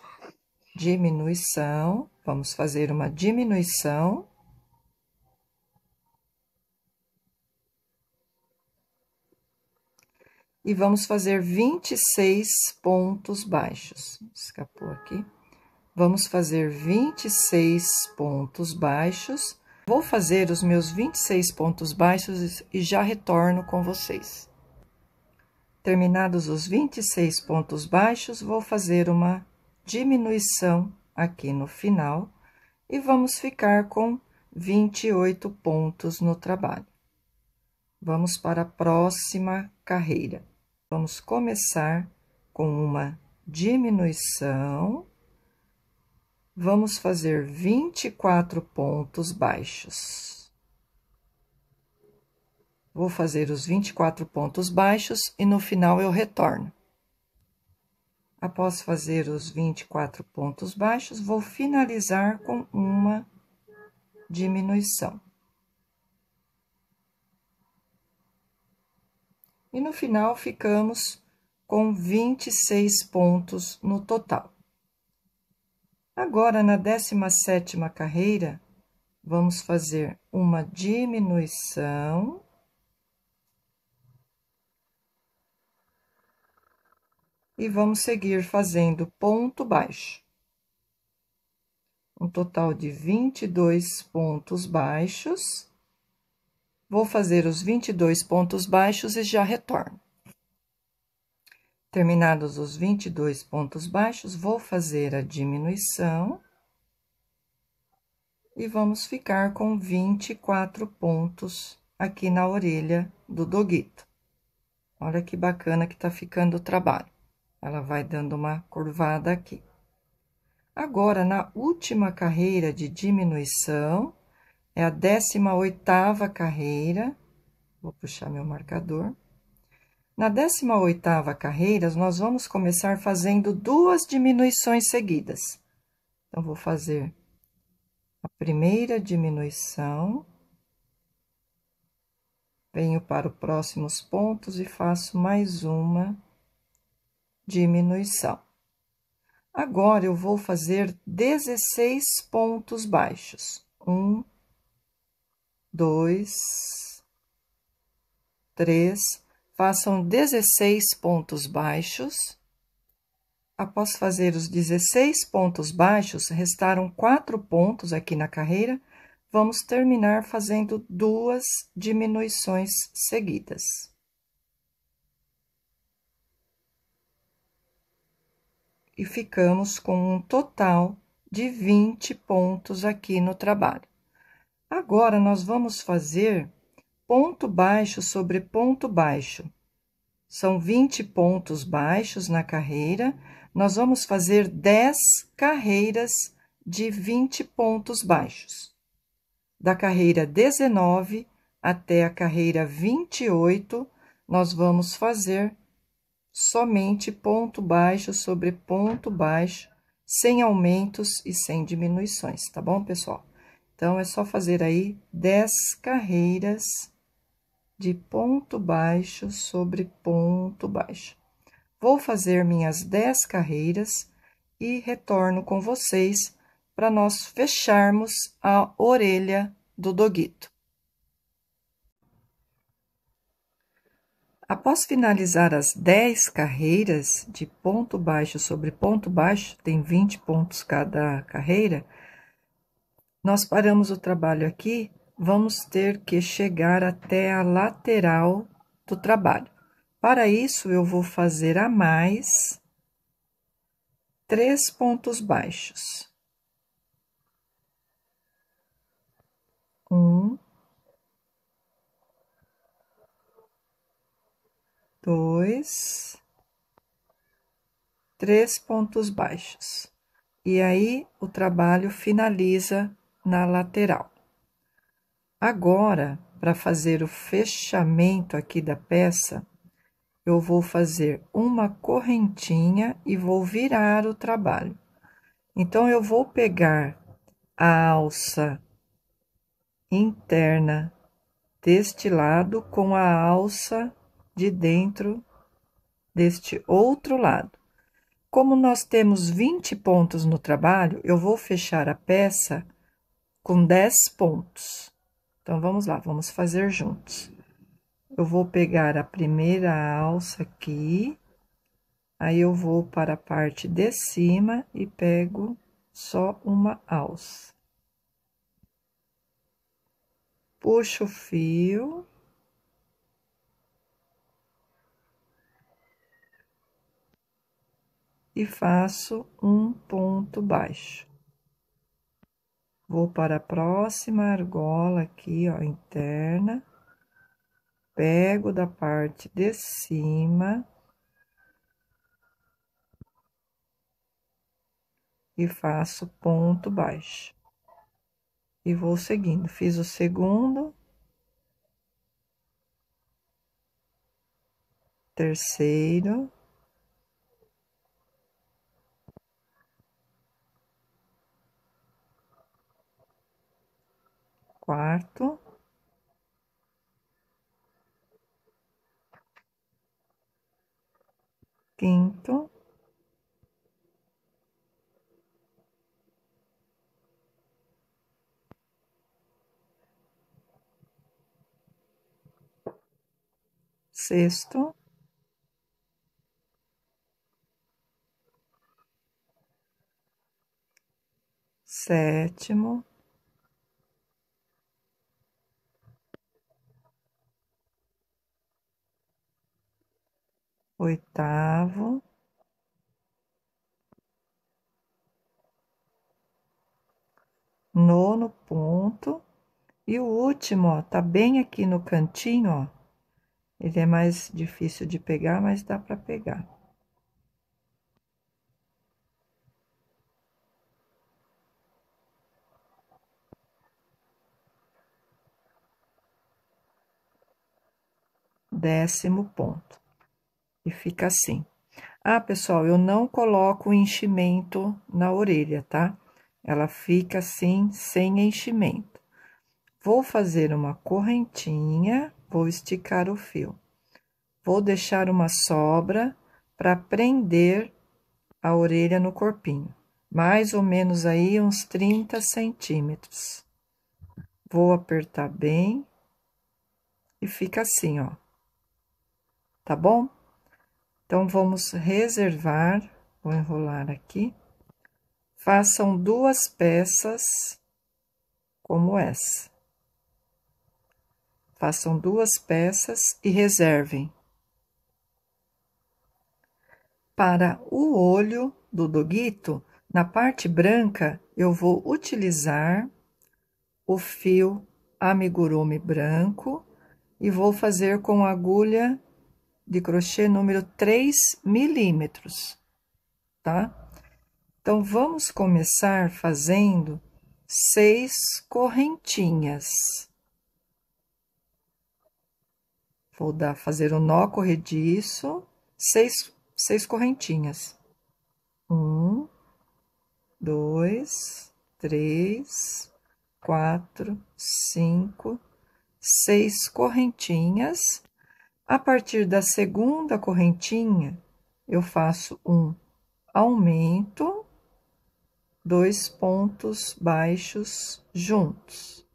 Speaker 1: diminuição. Vamos fazer uma diminuição. E vamos fazer 26 pontos baixos. Escapou aqui. Vamos fazer 26 pontos baixos. Vou fazer os meus 26 pontos baixos e já retorno com vocês. Terminados os 26 pontos baixos, vou fazer uma diminuição aqui no final e vamos ficar com 28 pontos no trabalho. Vamos para a próxima carreira. Vamos começar com uma diminuição. Vamos fazer 24 pontos baixos. Vou fazer os 24 pontos baixos e no final eu retorno. Após fazer os 24 pontos baixos, vou finalizar com uma diminuição. E no final ficamos com 26 pontos no total. Agora, na 17ª carreira, vamos fazer uma diminuição. E vamos seguir fazendo ponto baixo. Um total de 22 pontos baixos. Vou fazer os 22 pontos baixos e já retorno. Terminados os 22 pontos baixos, vou fazer a diminuição. E vamos ficar com 24 pontos aqui na orelha do doguito. Olha que bacana que tá ficando o trabalho. Ela vai dando uma curvada aqui. Agora, na última carreira de diminuição, é a 18ª carreira. Vou puxar meu marcador. Na 18ª carreira, nós vamos começar fazendo 2 diminuições seguidas. Então, vou fazer a primeira diminuição. Venho para os próximos pontos e faço mais uma diminuição. Agora, eu vou fazer 16 pontos baixos. 1, 2, 3, façam 16 pontos baixos. Após fazer os 16 pontos baixos, restaram 4 pontos aqui na carreira. vamos terminar fazendo 2 diminuições seguidas. E ficamos com um total de 20 pontos aqui no trabalho. Agora, nós vamos fazer ponto baixo sobre ponto baixo. São 20 pontos baixos na carreira, nós vamos fazer 10 carreiras de 20 pontos baixos. Da carreira 19 até a carreira 28, nós vamos fazer somente ponto baixo sobre ponto baixo, sem aumentos e sem diminuições, tá bom, pessoal? Então, é só fazer aí 10 carreiras de ponto baixo sobre ponto baixo. Vou fazer minhas 10 carreiras e retorno com vocês para nós fecharmos a orelha do doguito. Após finalizar as 10 carreiras de ponto baixo sobre ponto baixo, tem 20 pontos cada carreira, nós paramos o trabalho aqui, vamos ter que chegar até a lateral do trabalho. Para isso, eu vou fazer a mais 3 pontos baixos. 1, 2, 3 pontos baixos. E aí, o trabalho finaliza na lateral. Agora, para fazer o fechamento aqui da peça, eu vou fazer uma correntinha e vou virar o trabalho. Então, eu vou pegar a alça interna deste lado com a alça de dentro deste outro lado. Como nós temos 20 pontos no trabalho, eu vou fechar a peça com 10 pontos. Então, vamos lá, vamos fazer juntos. Eu vou pegar a primeira alça aqui, aí eu vou para a parte de cima e pego só uma alça. Puxo o fio. E faço um ponto baixo. Vou para a próxima argola aqui, ó, interna. Pego da parte de cima. E faço ponto baixo. E vou seguindo. Fiz o segundo. Terceiro. Quarto. Quinto. Sexto. Sétimo. Oitavo. Nono ponto. E o último, ó, tá bem aqui no cantinho, ó. Ele é mais difícil de pegar, mas dá para pegar. Décimo ponto. E fica assim. Ah, pessoal, eu não coloco enchimento na orelha, tá? Ela fica assim, sem enchimento. Vou fazer uma correntinha, vou esticar o fio. Vou deixar uma sobra para prender a orelha no corpinho. Mais ou menos aí uns 30 centímetros. Vou apertar bem e fica assim, ó. Tá bom? Então, vamos reservar, vou enrolar aqui. Façam 2 peças como essa. Façam 2 peças e reservem. Para o olho do doguito, na parte branca, eu vou utilizar o fio amigurumi branco e vou fazer com agulha de crochê número 3 milímetros, tá? Então, vamos começar fazendo 6 correntinhas. Vou fazer o nó corrediço, 6 correntinhas. 1, 2, 3, 4, 5, 6 correntinhas. A partir da segunda correntinha, eu faço um aumento, 2 pontos baixos juntos.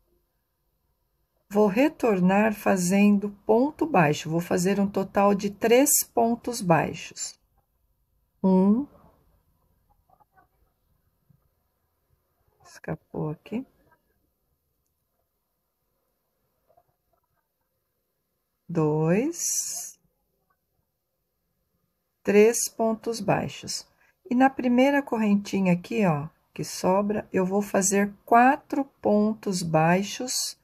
Speaker 1: Vou retornar fazendo ponto baixo, vou fazer um total de 3 pontos baixos. 1, escapou aqui. 2, 3 pontos baixos. E na primeira correntinha aqui, ó, que sobra, eu vou fazer 4 pontos baixos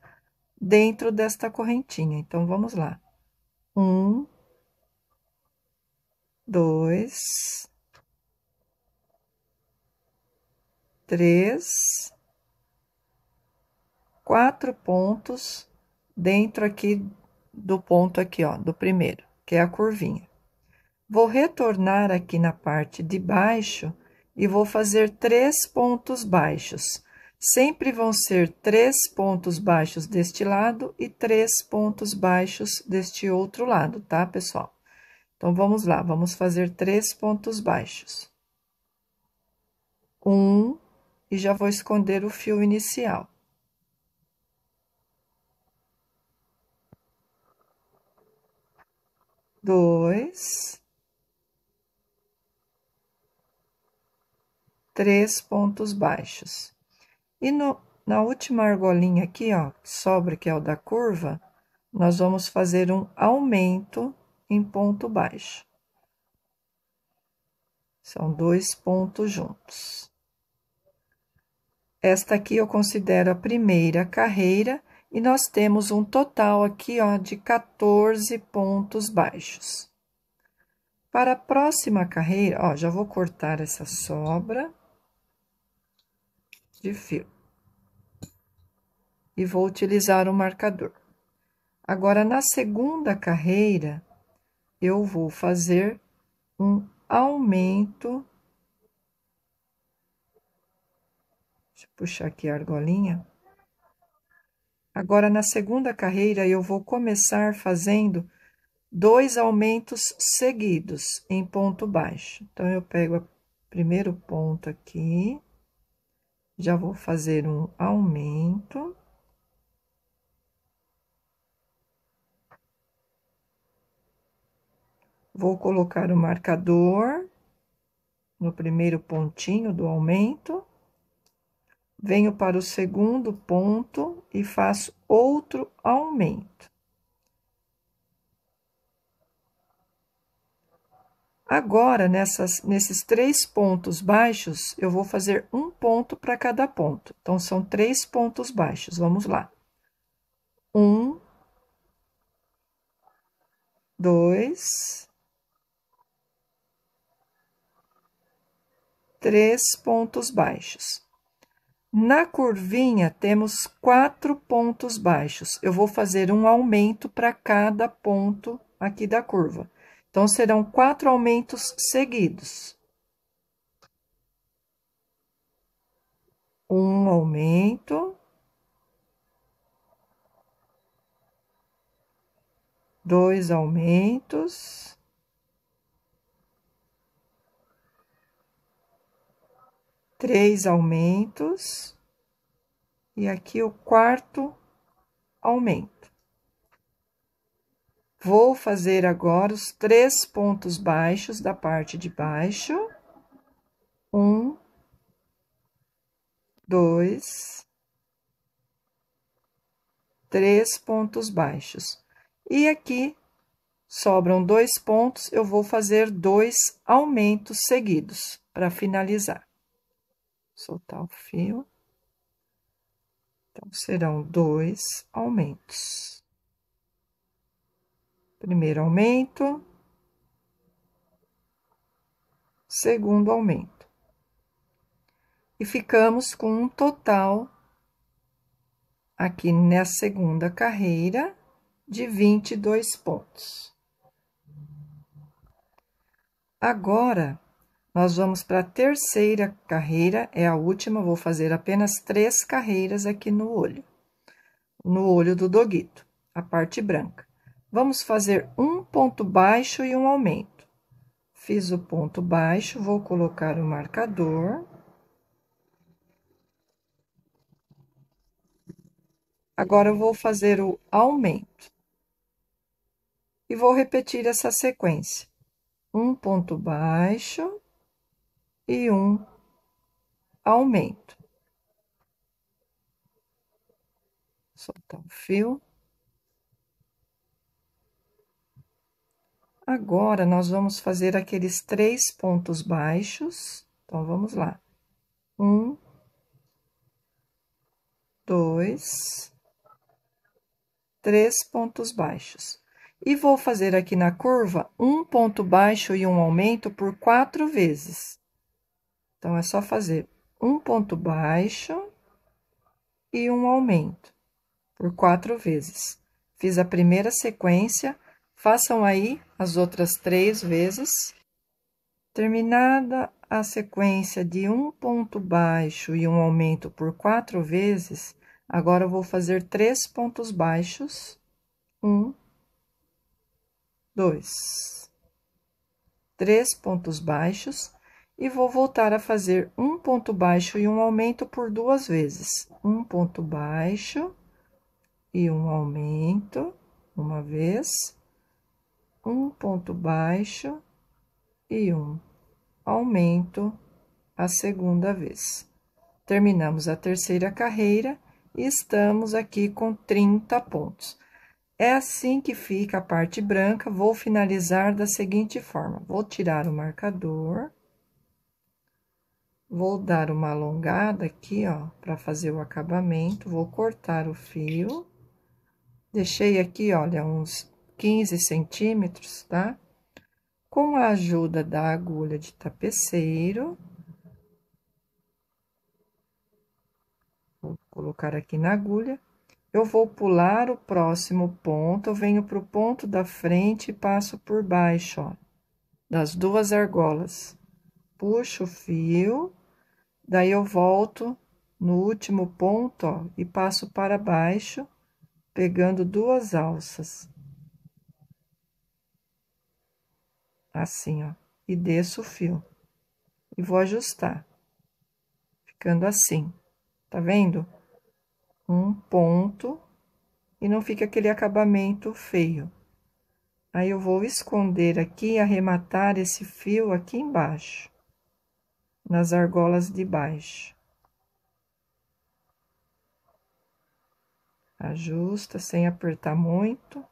Speaker 1: dentro desta correntinha. Então, vamos lá. 1, 2, 3, 4 pontos dentro aqui do ponto aqui, ó, do primeiro, que é a curvinha. Vou retornar aqui na parte de baixo e vou fazer 3 pontos baixos. Sempre vão ser 3 pontos baixos deste lado e 3 pontos baixos deste outro lado, tá, pessoal? Então, vamos lá, vamos fazer 3 pontos baixos. 1, e já vou esconder o fio inicial. 2, 3 pontos baixos. E na última argolinha aqui, ó, que sobra, que é o da curva, nós vamos fazer um aumento em ponto baixo. São 2 pontos juntos. Esta aqui eu considero a primeira carreira e nós temos um total aqui, ó, de 14 pontos baixos. Para a próxima carreira, ó, já vou cortar essa sobra de fio. E vou utilizar o marcador. Agora, na segunda carreira, eu vou fazer um aumento. Deixa eu puxar aqui a argolinha. Agora, na segunda carreira, eu vou começar fazendo 2 aumentos seguidos em ponto baixo. Então, eu pego o primeiro ponto aqui, já vou fazer um aumento. Vou colocar o marcador no primeiro pontinho do aumento. Venho para o segundo ponto e faço outro aumento. Agora, nesses 3 pontos baixos, eu vou fazer um ponto para cada ponto. Então, são 3 pontos baixos. Vamos lá. 1, 2, 3 pontos baixos. Na curvinha, temos 4 pontos baixos. Eu vou fazer um aumento para cada ponto aqui da curva. Então, serão 4 aumentos seguidos. Um aumento. 2 aumentos. 3 aumentos. E aqui o quarto aumento. Vou fazer agora os 3 pontos baixos da parte de baixo. 1, 2, 3 pontos baixos. E aqui sobram 2 pontos, eu vou fazer 2 aumentos seguidos para finalizar. Soltar o fio. Então, serão 2 aumentos. Primeiro aumento, segundo aumento. E ficamos com um total, aqui na segunda carreira, de 22 pontos. Agora, nós vamos para a terceira carreira, é a última, vou fazer apenas 3 carreiras aqui no olho do doguito, a parte branca. Vamos fazer um ponto baixo e um aumento. Fiz o ponto baixo, vou colocar o marcador. Agora, eu vou fazer o aumento. E vou repetir essa sequência. Um ponto baixo e um aumento. Soltar o fio. Agora, nós vamos fazer aqueles 3 pontos baixos. Então, vamos lá. 1, 2, 3 pontos baixos. E vou fazer aqui na curva um ponto baixo e um aumento por 4 vezes. Então, é só fazer um ponto baixo e um aumento por 4 vezes. Fiz a primeira sequência, façam aí as outras 3 vezes. Terminada a sequência de um ponto baixo e um aumento por 4 vezes, agora eu vou fazer 3 pontos baixos. 1, 2, 3 pontos baixos. E vou voltar a fazer um ponto baixo e um aumento por 2 vezes. Um ponto baixo e um aumento, uma vez. Um ponto baixo e um aumento a segunda vez. Terminamos a terceira carreira e estamos aqui com 30 pontos. É assim que fica a parte branca. Vou finalizar da seguinte forma: vou tirar o marcador. Vou dar uma alongada aqui, ó, para fazer o acabamento. Vou cortar o fio. Deixei aqui, olha, uns 15 centímetros, tá? Com a ajuda da agulha de tapeceiro. Vou colocar aqui na agulha. Eu vou pular o próximo ponto, eu venho pro ponto da frente e passo por baixo, ó, das 2 argolas. Puxo o fio. Daí, eu volto no último ponto, ó, e passo para baixo, pegando 2 alças. Assim, ó, e desço o fio. E vou ajustar, ficando assim, tá vendo? Um ponto, e não fica aquele acabamento feio. Aí, eu vou esconder aqui e arrematar esse fio aqui embaixo, nas argolas de baixo. Ajusta sem apertar muito.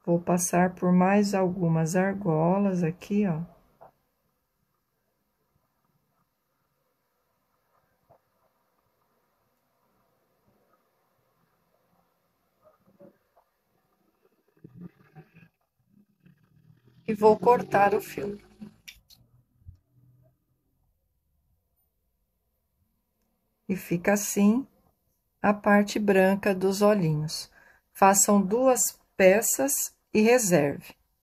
Speaker 1: Vou passar por mais algumas argolas aqui, ó. E vou cortar o fio. E fica assim a parte branca dos olhinhos. Façam 2 peças e reserve.